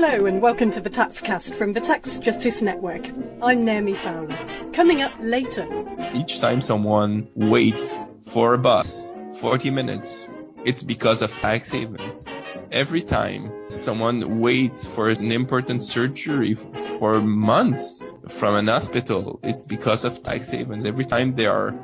Hello and welcome to the Taxcast from the Tax Justice Network. I'm Naomi Fowler. Coming up later. Each time someone waits for a bus 40 minutes, it's because of tax havens. Every time someone waits for an important surgery for months from an hospital, it's because of tax havens. Every time there are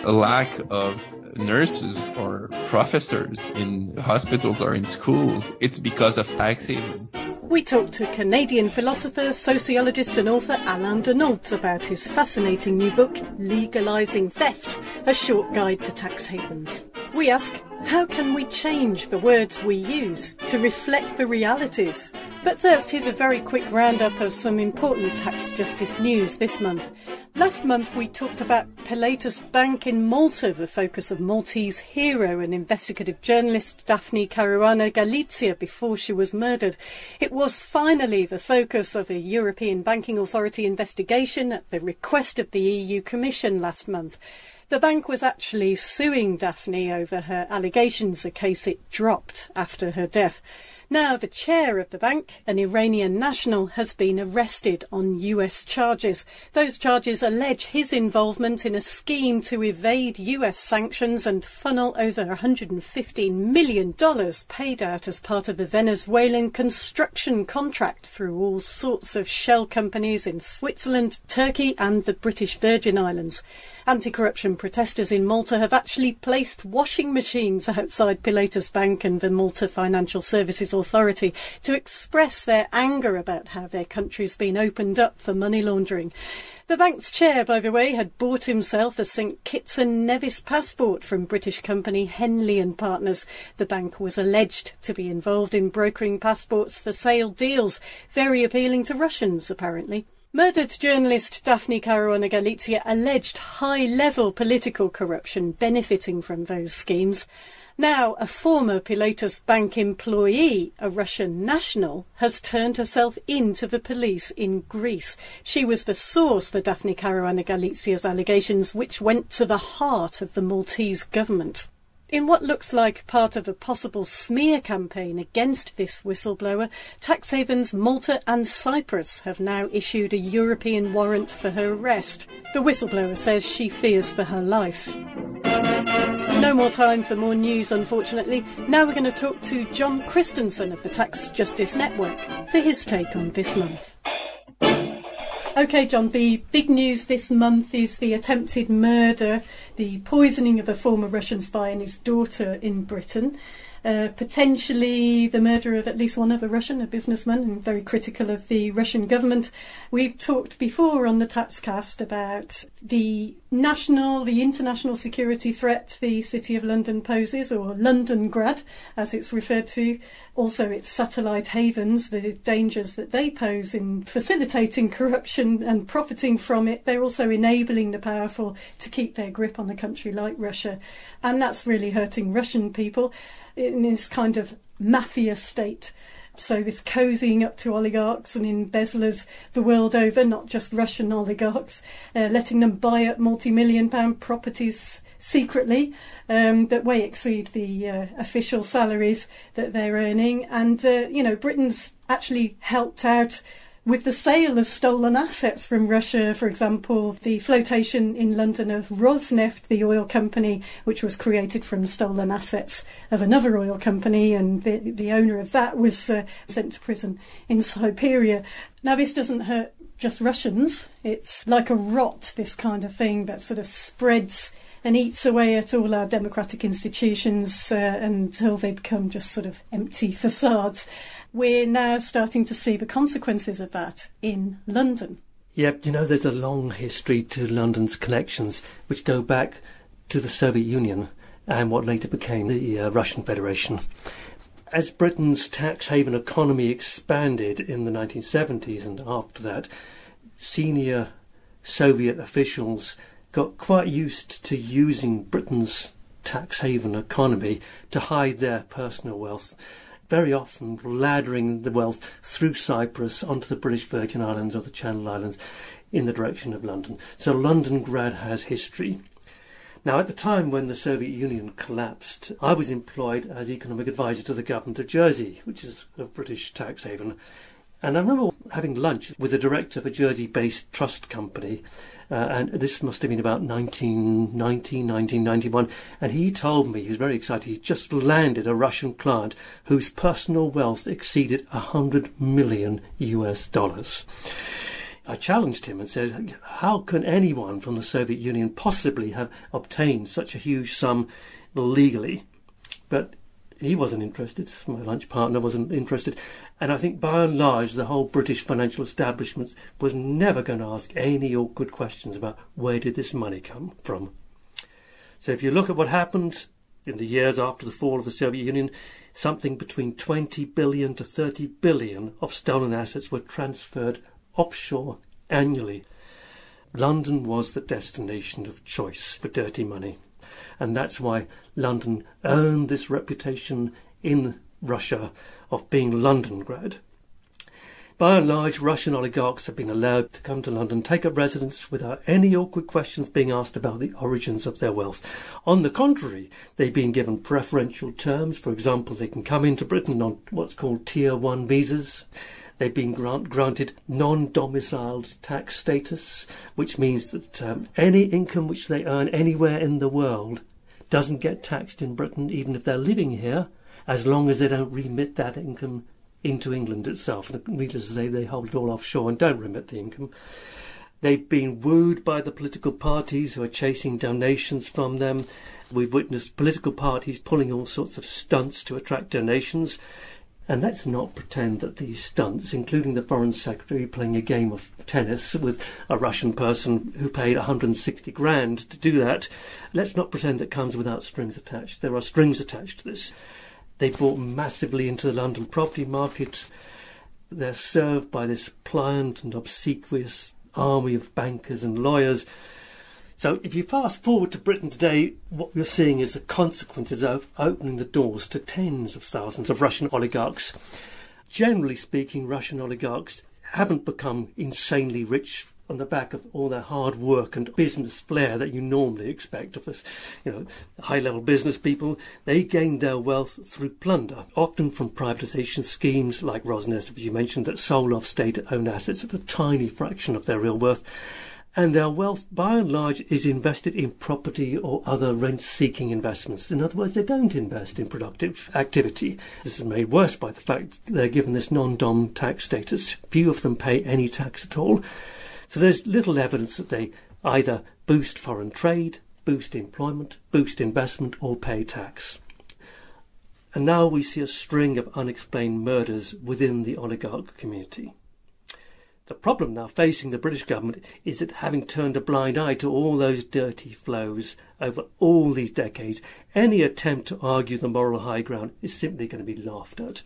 a lack of nurses or professors in hospitals or in schools, it's because of tax havens. We talked to Canadian philosopher, sociologist and author Alain Deneault about his fascinating new book, Legalising Theft, a short guide to tax havens. We ask, how can we change the words we use to reflect the realities? But first, here's a very quick roundup of some important tax justice news this month. Last month we talked about Pilatus Bank in Malta, the focus of Maltese hero and investigative journalist Daphne Caruana Galizia before she was murdered. It was finally the focus of a European Banking Authority investigation at the request of the EU Commission last month. The bank was actually suing Daphne over her allegations, a case it dropped after her death. Now the chair of the bank, an Iranian national, has been arrested on US charges. Those charges allege his involvement in a scheme to evade US sanctions and funnel over $115 million paid out as part of the Venezuelan construction contract through all sorts of shell companies in Switzerland, Turkey and the British Virgin Islands. Anti-corruption protesters in Malta have actually placed washing machines outside Pilatus Bank and the Malta Financial Services Authority to express their anger about how their country's been opened up for money laundering. The bank's chair, by the way, had bought himself a St Kitts and Nevis passport from British company Henley and Partners. The bank was alleged to be involved in brokering passports for sale deals, very appealing to Russians, apparently. Murdered journalist Daphne Caruana Galizia alleged high-level political corruption benefiting from those schemes. Now, a former Pilatus Bank employee, a Russian national, has turned herself into the police in Greece. She was the source for Daphne Caruana Galizia's allegations, which went to the heart of the Maltese government. In what looks like part of a possible smear campaign against this whistleblower, Taxhavens Malta and Cyprus have now issued a European warrant for her arrest. The whistleblower says she fears for her life. No more time for more news, unfortunately. Now we're going to talk to John Christensen of the Tax Justice Network for his take on this month. OK, John, the big news this month is the attempted murder, the poisoning of a former Russian spy and his daughter in Britain. Potentially the murder of at least one other Russian, a businessman, and very critical of the Russian government. We've talked before on the Taxcast about the international security threat the City of London poses, or Londongrad, as it's referred to. Also its satellite havens, the dangers that they pose in facilitating corruption and profiting from it. They're also enabling the powerful to keep their grip on a country like Russia. And that's really hurting Russian people in this kind of mafia state. So this cozying up to oligarchs and embezzlers the world over, not just Russian oligarchs, letting them buy up multi-million-pound properties secretly that way exceed the official salaries that they're earning. And, Britain's actually helped out with the sale of stolen assets from Russia. For example, the flotation in London of Rosneft, the oil company, which was created from stolen assets of another oil company, and the owner of that was sent to prison in Siberia. Now, this doesn't hurt just Russians. It's like a rot, this kind of thing, that sort of spreads and eats away at all our democratic institutions until they become just sort of empty facades. We're now starting to see the consequences of that in London. Yep, there's a long history to London's connections, which go back to the Soviet Union and what later became the Russian Federation. As Britain's tax haven economy expanded in the 1970s and after that, senior Soviet officials got quite used to using Britain's tax haven economy to hide their personal wealth, very often laddering the wealth through Cyprus onto the British Virgin Islands or the Channel Islands in the direction of London. So Londongrad has history. Now, at the time when the Soviet Union collapsed, I was employed as economic advisor to the government of Jersey, which is a British tax haven. And I remember having lunch with the director of a Jersey-based trust company, and this must have been about 1990, 1991, and he told me, he was very excited, he just landed a Russian client whose personal wealth exceeded $100 million. I challenged him and said, how can anyone from the Soviet Union possibly have obtained such a huge sum legally? But he wasn't interested, my lunch partner wasn't interested, and I think by and large the whole British financial establishment was never going to ask any awkward questions about where did this money come from. So if you look at what happened in the years after the fall of the Soviet Union, something between 20 billion to 30 billion of stolen assets were transferred offshore annually. London was the destination of choice for dirty money. And that's why London earned this reputation in Russia of being Londongrad. By and large, Russian oligarchs have been allowed to come to London, take up residence without any awkward questions being asked about the origins of their wealth. On the contrary, they've been given preferential terms. For example, they can come into Britain on what's called Tier 1 visas. They've been granted non-domiciled tax status, which means that any income which they earn anywhere in the world doesn't get taxed in Britain, even if they're living here, as long as they don't remit that income into England itself. And needless to say, they hold it all offshore and don't remit the income. They've been wooed by the political parties who are chasing donations from them. We've witnessed political parties pulling all sorts of stunts to attract donations. And let's not pretend that these stunts, including the Foreign Secretary playing a game of tennis with a Russian person who paid 160 grand to do that, let's not pretend that comes without strings attached. There are strings attached to this. They bought massively into the London property market. They're served by this pliant and obsequious army of bankers and lawyers. So if you fast forward to Britain today, what we're seeing is the consequences of opening the doors to tens of thousands of Russian oligarchs. Generally speaking, Russian oligarchs haven't become insanely rich on the back of all their hard work and business flair that you normally expect of this, high-level business people. They gained their wealth through plunder, often from privatisation schemes like Rosneft, as you mentioned, that sold off state-owned assets at a tiny fraction of their real worth. And their wealth, by and large, is invested in property or other rent-seeking investments. In other words, they don't invest in productive activity. This is made worse by the fact that they're given this non-dom tax status. Few of them pay any tax at all. So there's little evidence that they either boost foreign trade, boost employment, boost investment, or pay tax. And now we see a string of unexplained murders within the oligarch community. The problem now facing the British government is that having turned a blind eye to all those dirty flows over all these decades, any attempt to argue the moral high ground is simply going to be laughed at.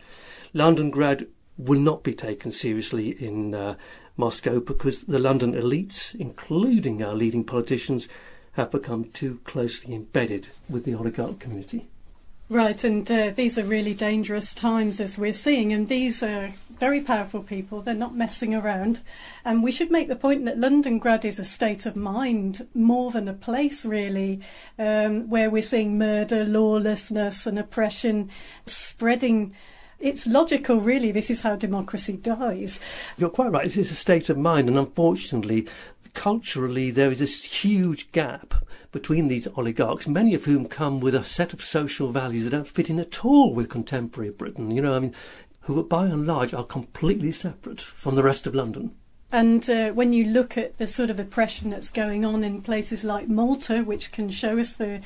Londongrad will not be taken seriously in Moscow because the London elites, including our leading politicians, have become too closely embedded with the oligarch community. Right, and these are really dangerous times, as we're seeing, and these are very powerful people. They're not messing around. And we should make the point that Londongrad is a state of mind more than a place, really, where we're seeing murder, lawlessness and oppression spreading. It's logical, really. This is how democracy dies. You're quite right. It is a state of mind, and unfortunately, culturally, there is this huge gap between these oligarchs, many of whom come with a set of social values that don't fit in at all with contemporary Britain, who by and large are completely separate from the rest of London. And when you look at the sort of oppression that's going on in places like Malta, which can show us the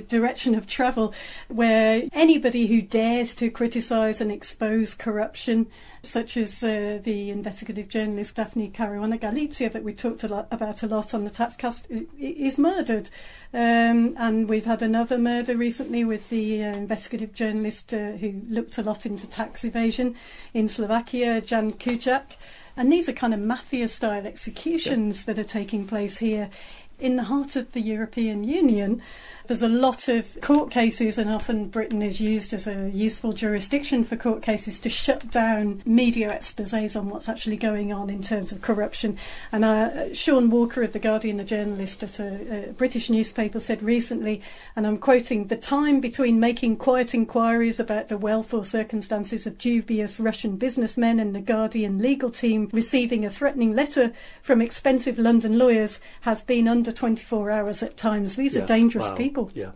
direction of travel, where anybody who dares to criticise and expose corruption, such as the investigative journalist Daphne Caruana Galizia that we talked about a lot on the Taxcast, is murdered. And we've had another murder recently with the investigative journalist who looked a lot into tax evasion in Slovakia, Jan Kuciak. And these are kind of mafia-style executions that are taking place here in the heart of the European Union. There's a lot of court cases, and often Britain is used as a useful jurisdiction for court cases to shut down media exposés on what's actually going on in terms of corruption. And Sean Walker of The Guardian, a journalist at a British newspaper, said recently, and I'm quoting, "The time between making quiet inquiries about the wealth or circumstances of dubious Russian businessmen and the Guardian legal team receiving a threatening letter from expensive London lawyers has been under 24 hours at times." These are dangerous people. Yeah.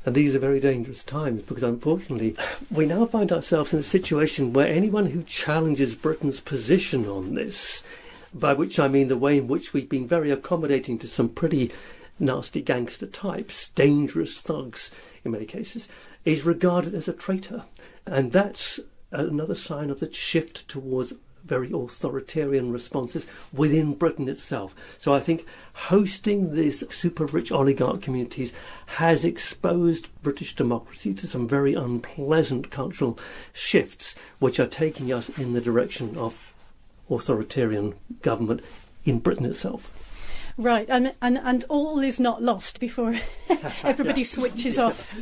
And these are very dangerous times because, unfortunately, we now find ourselves in a situation where anyone who challenges Britain's position on this, by which I mean the way in which we've been very accommodating to some pretty nasty gangster types, dangerous thugs in many cases, is regarded as a traitor. And that's another sign of the shift towards very authoritarian responses within Britain itself. So I think hosting these super rich oligarch communities has exposed British democracy to some very unpleasant cultural shifts which are taking us in the direction of authoritarian government in Britain itself. Right, and all is not lost before everybody switches off.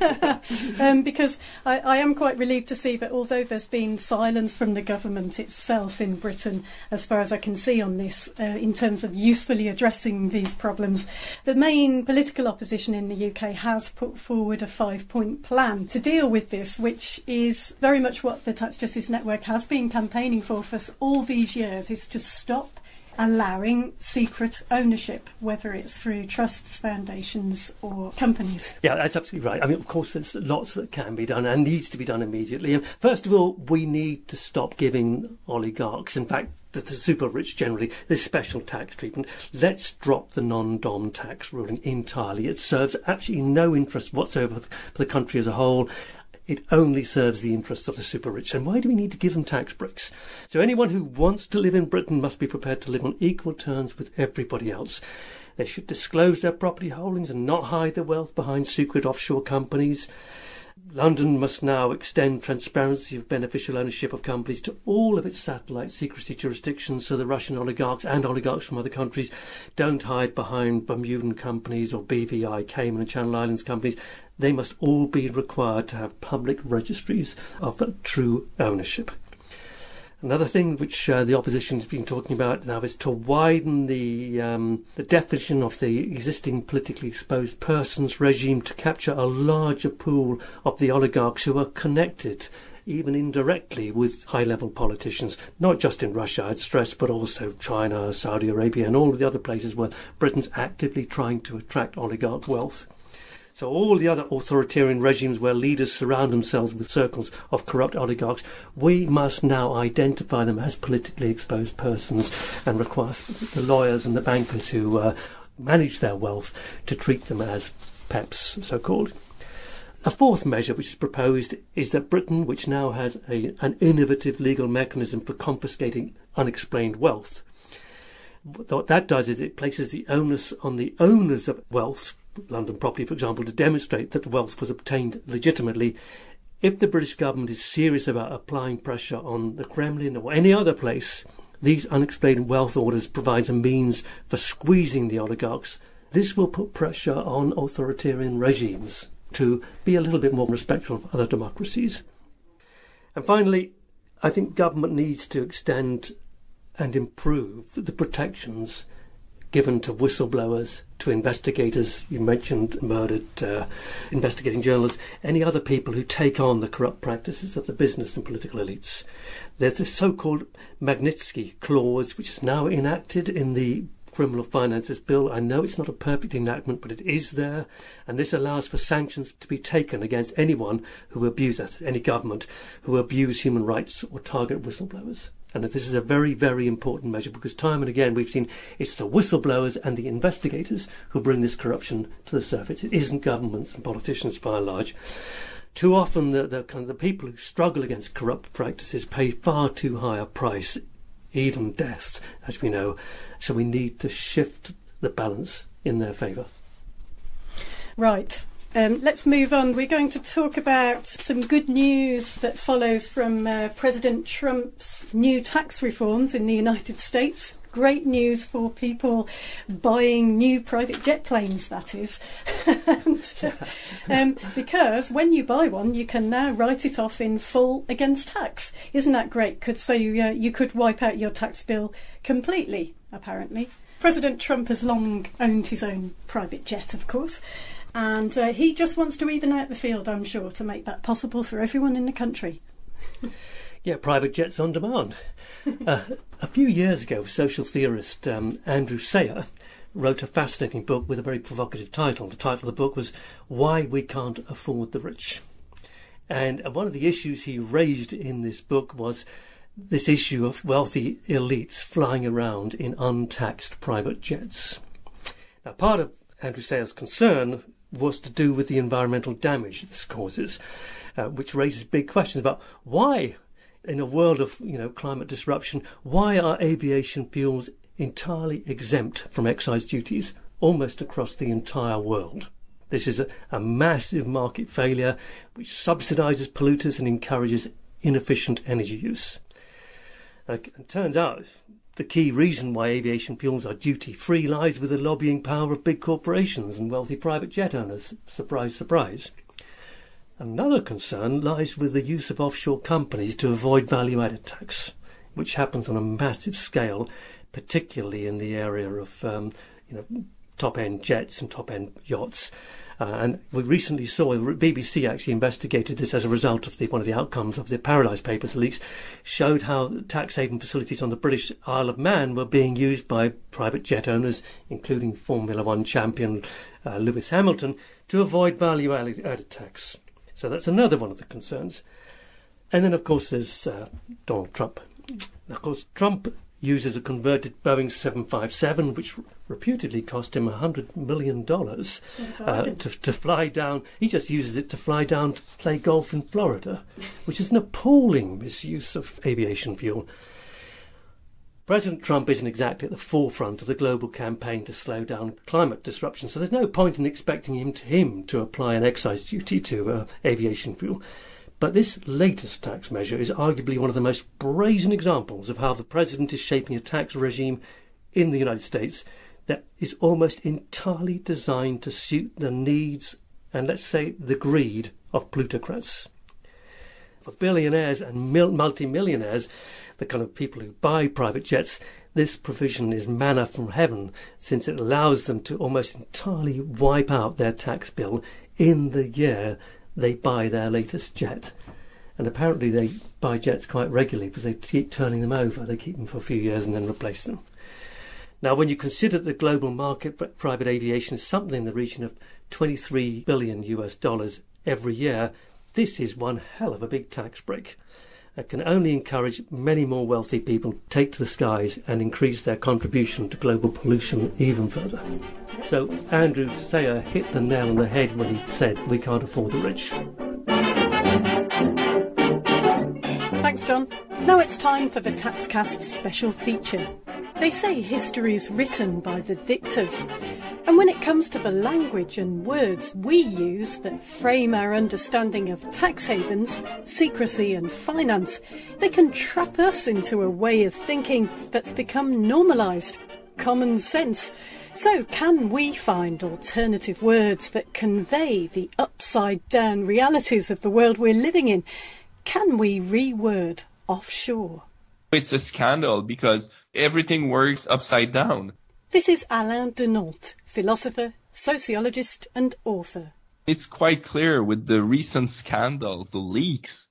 Because I am quite relieved to see that although there's been silence from the government itself in Britain, as far as I can see on this, in terms of usefully addressing these problems, the main political opposition in the UK has put forward a 5-point plan to deal with this, which is very much what the Tax Justice Network has been campaigning for all these years, is to stop allowing secret ownership, whether it's through trusts, foundations or companies. Yeah, that's absolutely right. I mean, of course, there's lots that can be done and needs to be done immediately. And first of all, we need to stop giving oligarchs, in fact, the super rich generally, this special tax treatment. Let's drop the non-dom tax ruling entirely. It serves absolutely no interest whatsoever for the country as a whole. It only serves the interests of the super rich. And why do we need to give them tax breaks? So anyone who wants to live in Britain must be prepared to live on equal terms with everybody else. They should disclose their property holdings and not hide their wealth behind secret offshore companies. London must now extend transparency of beneficial ownership of companies to all of its satellite secrecy jurisdictions, so the Russian oligarchs and oligarchs from other countries don't hide behind Bermudan companies or BVI, Cayman and Channel Islands companies. They must all be required to have public registries of true ownership. Another thing which the opposition has been talking about now is to widen the definition of the existing politically exposed persons regime to capture a larger pool of the oligarchs who are connected, even indirectly, with high-level politicians, not just in Russia, I'd stress, but also China, Saudi Arabia and all of the other places where Britain's actively trying to attract oligarch wealth. So all the other authoritarian regimes where leaders surround themselves with circles of corrupt oligarchs, we must now identify them as politically exposed persons and require the lawyers and the bankers who manage their wealth to treat them as PEPs, so-called. A fourth measure which is proposed is that Britain, which now has an innovative legal mechanism for confiscating unexplained wealth, what that does is it places the onus on the owners of wealth, London property, for example, to demonstrate that the wealth was obtained legitimately. If the British government is serious about applying pressure on the Kremlin or any other place, these unexplained wealth orders provides a means for squeezing the oligarchs. This will put pressure on authoritarian regimes to be a little bit more respectful of other democracies. And finally, I think government needs to extend and improve the protections given to whistleblowers, to investigators, you mentioned murdered investigating journalists, any other people who take on the corrupt practices of the business and political elites. There's the so-called Magnitsky clause, which is now enacted in the Criminal Finances Bill. I know it's not a perfect enactment, but it is there, and this allows for sanctions to be taken against anyone who abuses, any government, who abuse human rights or target whistleblowers. And this is a very, very important measure because time and again we've seen it's the whistleblowers and the investigators who bring this corruption to the surface. It isn't governments and politicians by and large. Too often the people who struggle against corrupt practices pay far too high a price, even death, as we know. So we need to shift the balance in their favour. Right. Let's move on. We're going to talk about some good news that follows from President Trump's new tax reforms in the United States. great news for people buying new private jet planes, that is. Because when you buy one, you can now write it off in full against tax. Isn't that great? So you could wipe out your tax bill completely, apparently. President Trump has long owned his own private jet, of course, and he just wants to even out the field, I'm sure, to make that possible for everyone in the country. Yeah, private jets on demand. A few years ago, social theorist Andrew Sayer wrote a fascinating book with a very provocative title. The title of the book was Why We Can't Afford the Rich. And one of the issues he raised in this book was this issue of wealthy elites flying around in untaxed private jets. Now, part of Andrew Sayer's concern was to do with the environmental damage this causes, which raises big questions about why, in a world of climate disruption, why are aviation fuels entirely exempt from excise duties almost across the entire world? This is a massive market failure which subsidises polluters and encourages inefficient energy use. It turns out the key reason why aviation fuels are duty-free lies with the lobbying power of big corporations and wealthy private jet owners. Surprise, surprise. Another concern lies with the use of offshore companies to avoid value-added tax, which happens on a massive scale, particularly in the area of top-end jets and top-end yachts. And we recently saw, the BBC actually investigated this as a result of one of the outcomes of the Paradise Papers leaks, showed how tax haven facilities on the British Isle of Man were being used by private jet owners, including Formula One champion Lewis Hamilton, to avoid value-added tax. So that's another one of the concerns. And then, of course, there's Donald Trump. Of course, Trump uses a converted Boeing 757, which reputedly cost him $100 million to fly down. He just uses it to fly down to play golf in Florida, which is an appalling misuse of aviation fuel. President Trump isn't exactly at the forefront of the global campaign to slow down climate disruption, so there's no point in expecting him to apply an excise duty to aviation fuel. But this latest tax measure is arguably one of the most brazen examples of how the president is shaping a tax regime in the United States that is almost entirely designed to suit the needs and, let's say, the greed of plutocrats. For billionaires and multi-millionaires, the kind of people who buy private jets, this provision is manna from heaven, since it allows them to almost entirely wipe out their tax bill in the year they buy their latest jet. And apparently they buy jets quite regularly because they keep turning them over. They keep them for a few years and then replace them. Now, when you consider the global market for private aviation is something in the region of $23 billion every year, this is one hell of a big tax break. It can only encourage many more wealthy people to take to the skies and increase their contribution to global pollution even further. So Andrew Sayer hit the nail on the head when he said we can't afford the rich. Thanks, John. Now it's time for the Taxcast special feature. They say history is written by the victors. And when it comes to the language and words we use that frame our understanding of tax havens, secrecy and finance, they can trap us into a way of thinking that's become normalised, common sense. So can we find alternative words that convey the upside-down realities of the world we're living in? Can we reword offshore? It's a scandal because everything works upside down. This is Alain Deneault, philosopher, sociologist and author. It's quite clear with the recent scandals, the leaks,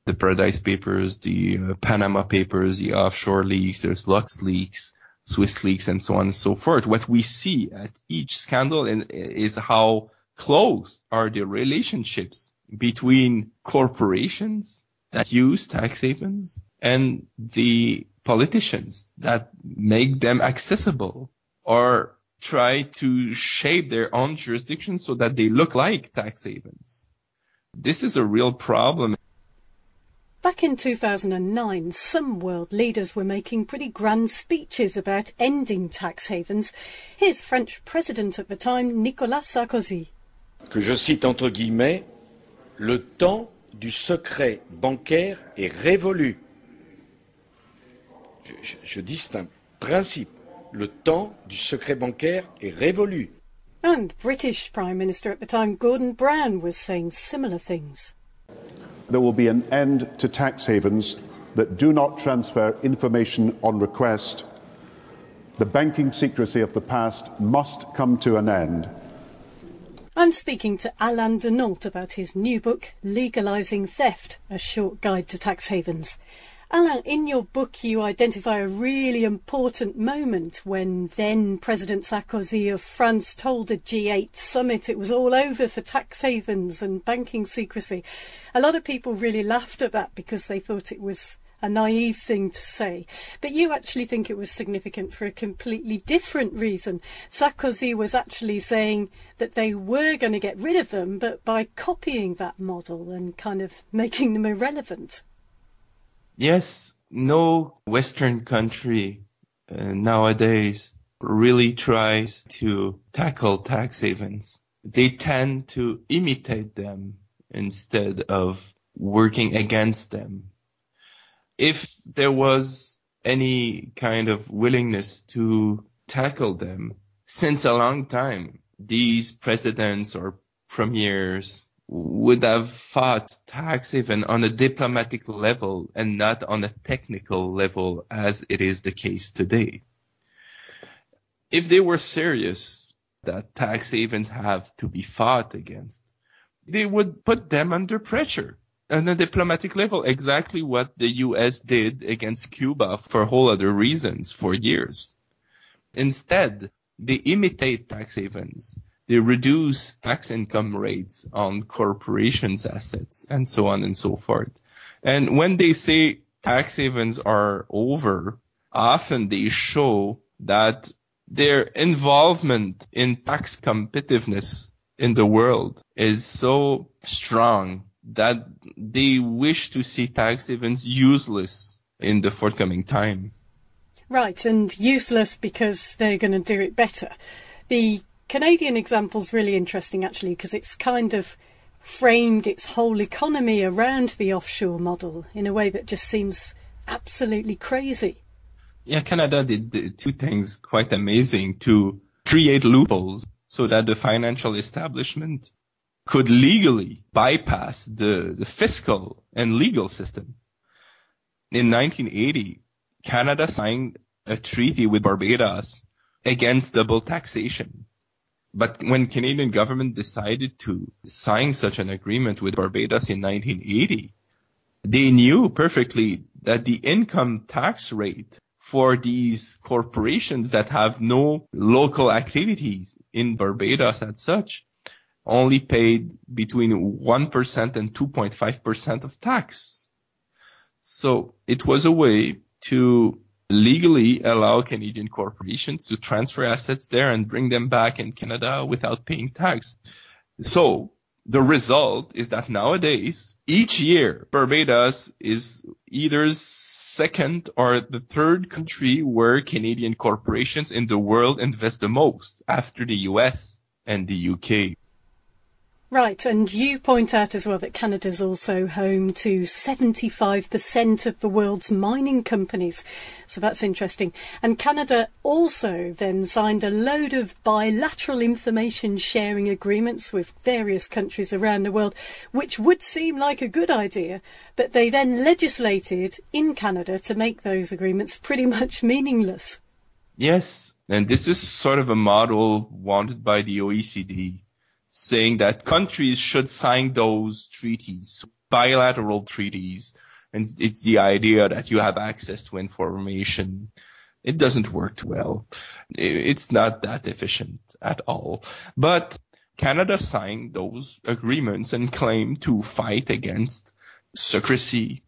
the Paradise Papers, the Panama Papers, the offshore leaks, there's Lux leaks, Swiss leaks, and so on and so forth. What we see at each scandal is how close are the relationships between corporations that use tax havens and the politicians that make them accessible or try to shape their own jurisdiction so that they look like tax havens. This is a real problem. Back in 2009, some world leaders were making pretty grand speeches about ending tax havens. Here's French President at the time, Nicolas Sarkozy. Que je cite entre guillemets, le temps du secret bancaire est révolu. Je distingue principe. Le temps du secret bancaire est révolu. And British Prime Minister at the time, Gordon Brown, was saying similar things. There will be an end to tax havens that do not transfer information on request. The banking secrecy of the past must come to an end. I'm speaking to Alain Deneault about his new book, Legalising Theft, a short guide to tax havens. Alain, in your book you identify a really important moment when then President Sarkozy of France told a G8 summit it was all over for tax havens and banking secrecy. A lot of people really laughed at that because they thought it was a naive thing to say. But you actually think it was significant for a completely different reason. Sarkozy was actually saying that they were going to get rid of them, but by copying that model and kind of making them irrelevant. Yes, no Western country nowadays really tries to tackle tax havens. They tend to imitate them instead of working against them. If there was any kind of willingness to tackle them, since a long time, these presidents or premiers would have fought tax haven on a diplomatic level and not on a technical level as it is the case today. If they were serious that tax havens have to be fought against, they would put them under pressure on a diplomatic level, exactly what the US did against Cuba for whole other reasons for years. Instead, they imitate tax havens. They reduce tax income rates on corporations' assets and so on and so forth. And when they say tax havens are over, often they show that their involvement in tax competitiveness in the world is so strong that they wish to see tax havens useless in the forthcoming time. Right, and useless because they're going to do it better. The Canadian example's really interesting, actually, because it's kind of framed its whole economy around the offshore model in a way that just seems absolutely crazy. Yeah, Canada did two things quite amazing to create loopholes so that the financial establishment could legally bypass the fiscal and legal system. In 1980, Canada signed a treaty with Barbados against double taxation. But when Canadian government decided to sign such an agreement with Barbados in 1980, they knew perfectly that the income tax rate for these corporations that have no local activities in Barbados as such only paid between 1% and 2.5% of tax. So it was a way to legally allow Canadian corporations to transfer assets there and bring them back in Canada without paying tax. So the result is that nowadays, each year, Barbados is either second or the third country where Canadian corporations in the world invest the most after the US and the UK. Right, and you point out as well that Canada's also home to 75% of the world's mining companies. So that's interesting. And Canada also then signed a load of bilateral information sharing agreements with various countries around the world, which would seem like a good idea, but they then legislated in Canada to make those agreements pretty much meaningless. Yes, and this is sort of a model wanted by the OECD. Saying that countries should sign those treaties, bilateral treaties, and it's the idea that you have access to information. It doesn't work well. It's not that efficient at all. But Canada signed those agreements and claimed to fight against secrecy.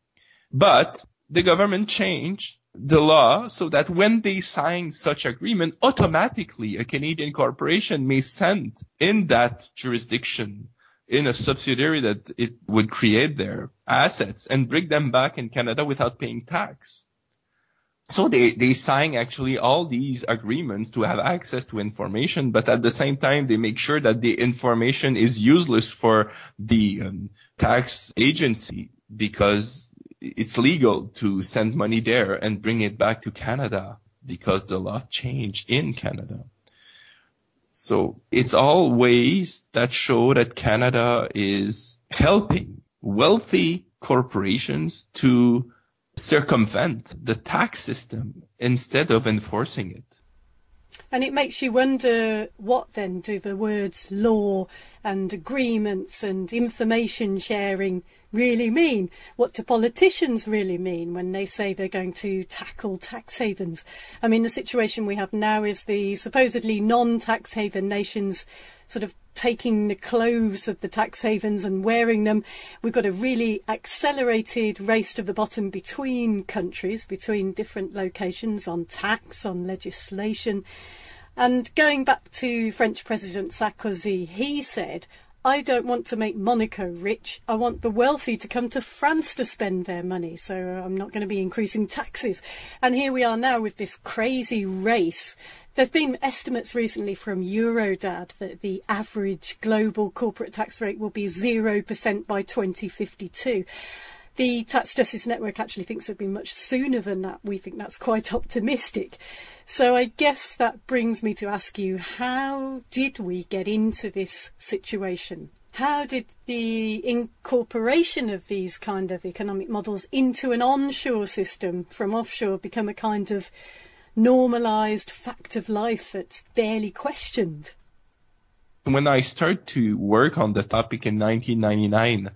But the government changed the law so that when they sign such agreement, automatically a Canadian corporation may send in that jurisdiction in a subsidiary that it would create their assets and bring them back in Canada without paying tax. So they sign actually all these agreements to have access to information, but at the same time, they make sure that the information is useless for the tax agency because it's legal to send money there and bring it back to Canada. because the law changed in Canada. So it's all ways that show that Canada is helping wealthy corporations to circumvent the tax system instead of enforcing it. And it makes you wonder, what then do the words law and agreements and information sharing really mean? What do politicians really mean when they say they're going to tackle tax havens? I mean, the situation we have now is the supposedly non-tax haven nations sort of taking the clothes of the tax havens and wearing them. We've got a really accelerated race to the bottom between countries, between different locations on tax, on legislation. And going back to French President Sarkozy, he said, I don't want to make Monaco rich. I want the wealthy to come to France to spend their money. So I'm not going to be increasing taxes. And here we are now with this crazy race. There have been estimates recently from Eurodad that the average global corporate tax rate will be 0% by 2052. The Tax Justice Network actually thinks it'll be much sooner than that. We think that's quite optimistic. So I guess that brings me to ask you, how did we get into this situation? How did the incorporation of these kind of economic models into an onshore system from offshore become a kind of normalised fact of life that's barely questioned? When I started to work on the topic in 1999,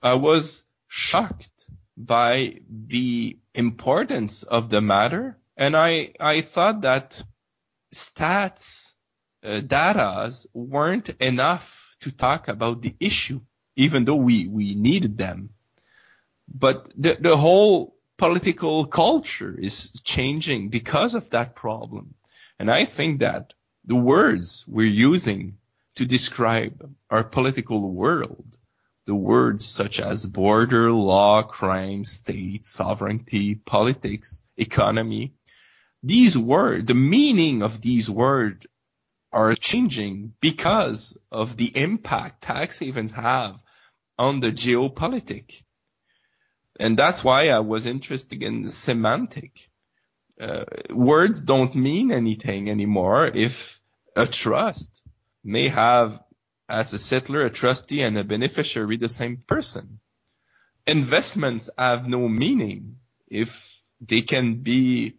I was shocked by the importance of the matter. And I thought that stats, datas weren't enough to talk about the issue, even though we needed them. But the whole political culture is changing because of that problem. And I think that the words we're using to describe our political world, the words such as border, law, crime, state, sovereignty, politics, economy, these words, the meaning of these words are changing because of the impact tax havens have on the geopolitic. And that's why I was interested in semantic. Words don't mean anything anymore if a trust may have as a settler, a trustee, and a beneficiary the same person. Investments have no meaning if they can be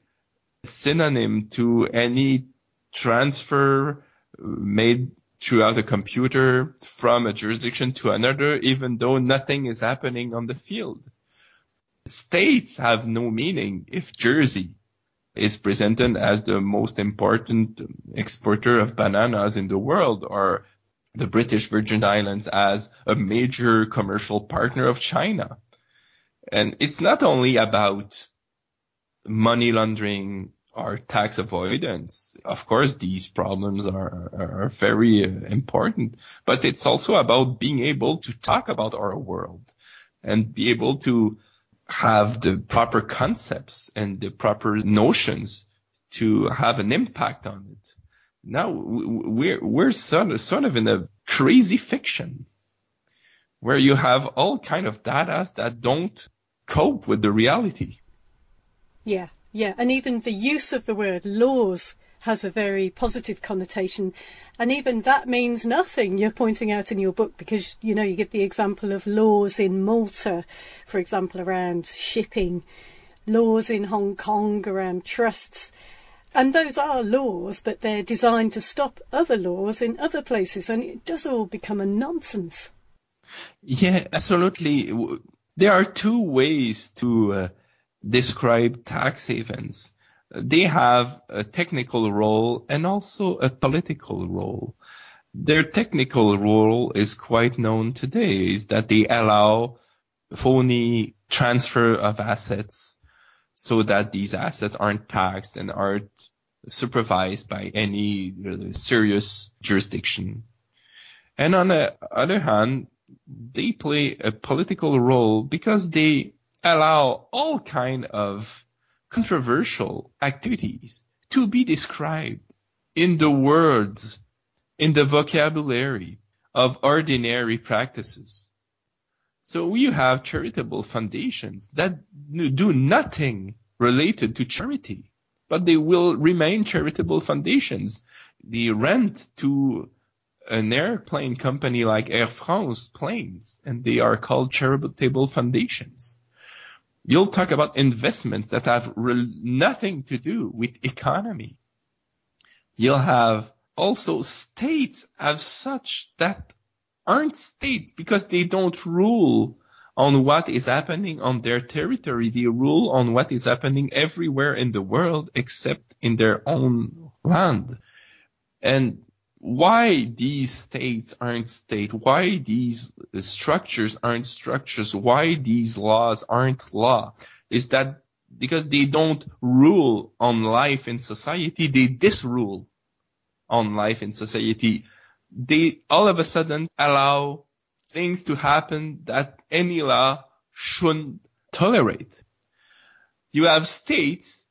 synonym to any transfer made throughout a computer from a jurisdiction to another, even though nothing is happening on the field. States have no meaning if Jersey is presented as the most important exporter of bananas in the world, or the British Virgin Islands as a major commercial partner of China. And it's not only about money laundering or tax avoidance. Of course, these problems are very important, but it's also about being able to talk about our world and be able to have the proper concepts and the proper notions to have an impact on it. Now we're sort of in a crazy fiction where you have all kind of data that don't cope with the reality. Yeah. And even the use of the word laws has a very positive connotation. And even that means nothing, you're pointing out in your book, because, you give the example of laws in Malta, for example, around shipping, laws in Hong Kong around trusts. And those are laws, but they're designed to stop other laws in other places. And it does all become a nonsense. Yeah, absolutely. There are two ways to describe tax havens. They have a technical role and also a political role. Their technical role is quite known today, is that they allow phony transfer of assets so that these assets aren't taxed and aren't supervised by any serious jurisdiction. And on the other hand, they play a political role because they allow all kind of controversial activities to be described in the words, in the vocabulary of ordinary practices. So we have charitable foundations that do nothing related to charity. but they will remain charitable foundations. The rent to an airplane company like Air France planes, and they are called charitable foundations. You'll talk about investments that have nothing to do with economy. You'll have also states as such that aren't states because they don't rule on what is happening on their territory. They rule on what is happening everywhere in the world except in their own land. And why these states aren't states, why these structures aren't structures, why these laws aren't law, is that because they don't rule on life in society, they disrule on life in society. They all of a sudden allow things to happen that any law shouldn't tolerate. You have states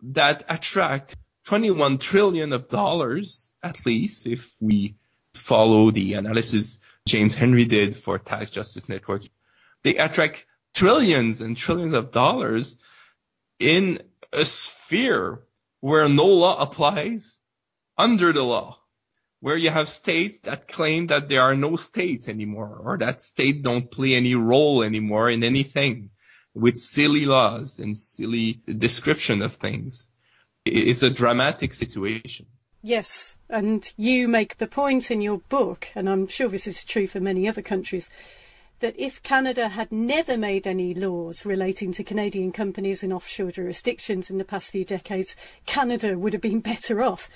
that attract $21 trillion at least, if we follow the analysis James Henry did for Tax Justice Network. They attract trillions and trillions of dollars in a sphere where no law applies under the law, where you have states that claim that there are no states anymore, or that states don't play any role anymore in anything, with silly laws and silly description of things. It's a dramatic situation. Yes, and you make the point in your book, and I'm sure this is true for many other countries, that if Canada had never made any laws relating to Canadian companies in offshore jurisdictions in the past few decades, Canada would have been better off.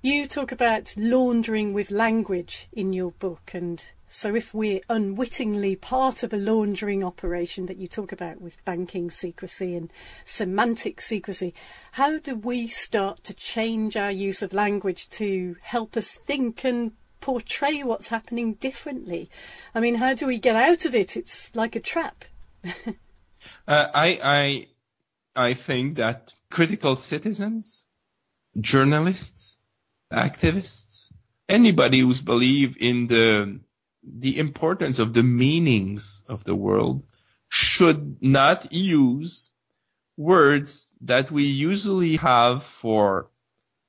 You talk about laundering with language in your book, and so if we're unwittingly part of a laundering operation that you talk about with banking secrecy and semantic secrecy, how do we start to change our use of language to help us think and portray what's happening differently? I mean, how do we get out of it? It's like a trap. I think that critical citizens, journalists, activists, anybody who's believe in the importance of the meanings of the world should not use words that we usually have for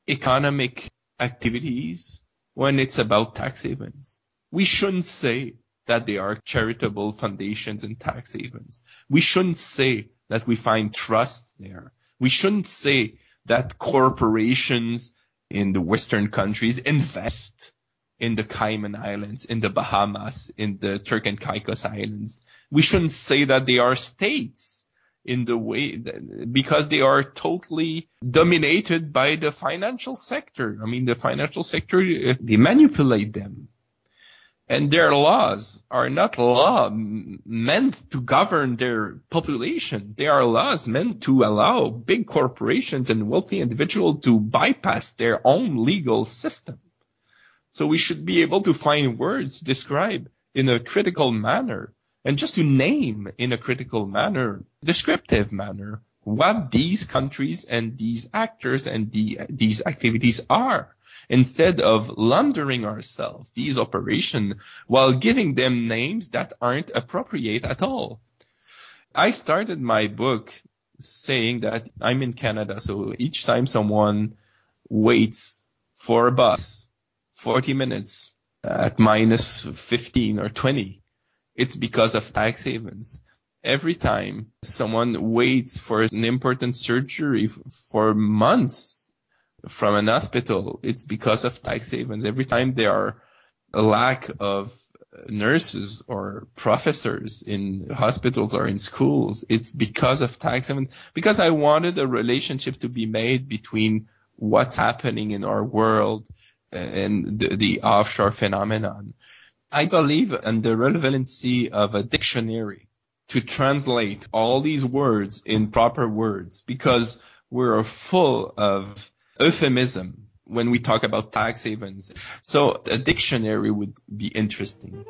economic activities when it's about tax havens. We shouldn't say that they are charitable foundations and tax havens. We shouldn't say that we find trusts there. We shouldn't say that corporations in the Western countries invest in the Cayman Islands, in the Bahamas, in the Turk and Caicos Islands. We shouldn't say that they are states in the way because they are totally dominated by the financial sector. I mean, the financial sector, they manipulate them. And their laws are not law meant to govern their population. They are laws meant to allow big corporations and wealthy individuals to bypass their own legal system. So we should be able to find words to describe in a critical manner and just to name in a critical manner, descriptive manner, what these countries and these actors and these activities are, instead of laundering ourselves, these operations, while giving them names that aren't appropriate at all. I started my book saying that I'm in Canada, so each time someone waits for a bus 40 minutes at minus 15 or 20, it's because of tax havens. Every time someone waits for an important surgery for months from an hospital, it's because of tax havens. Every time there are a lack of nurses or professors in hospitals or in schools, it's because of tax havens. Because I wanted a relationship to be made between what's happening in our world and the offshore phenomenon. I believe in the relevancy of a dictionary to translate all these words in proper words, because we're full of euphemism. when we talk about tax havens. So a dictionary would be interesting.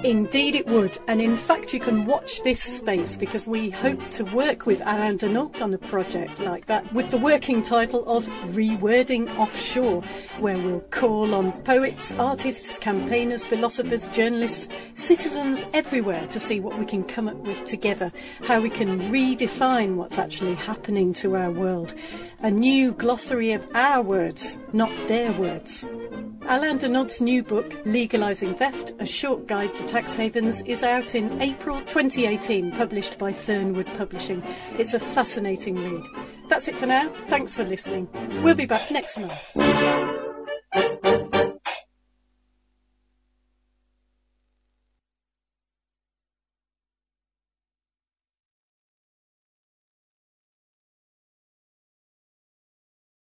Indeed it would, and in fact you can watch this space because we hope to work with Alain Deneault on a project like that with the working title of Rewording Offshore, where we'll call on poets, artists, campaigners, philosophers, journalists, citizens everywhere to see what we can come up with together, how we can redefine what's actually happening to our world. A new glossary of our words, not their words. Alain Denault's new book, Legalising Theft, A Short Guide to Tax Havens, is out in April 2018, published by Fernwood Publishing. It's a fascinating read. That's it for now. Thanks for listening. We'll be back next month.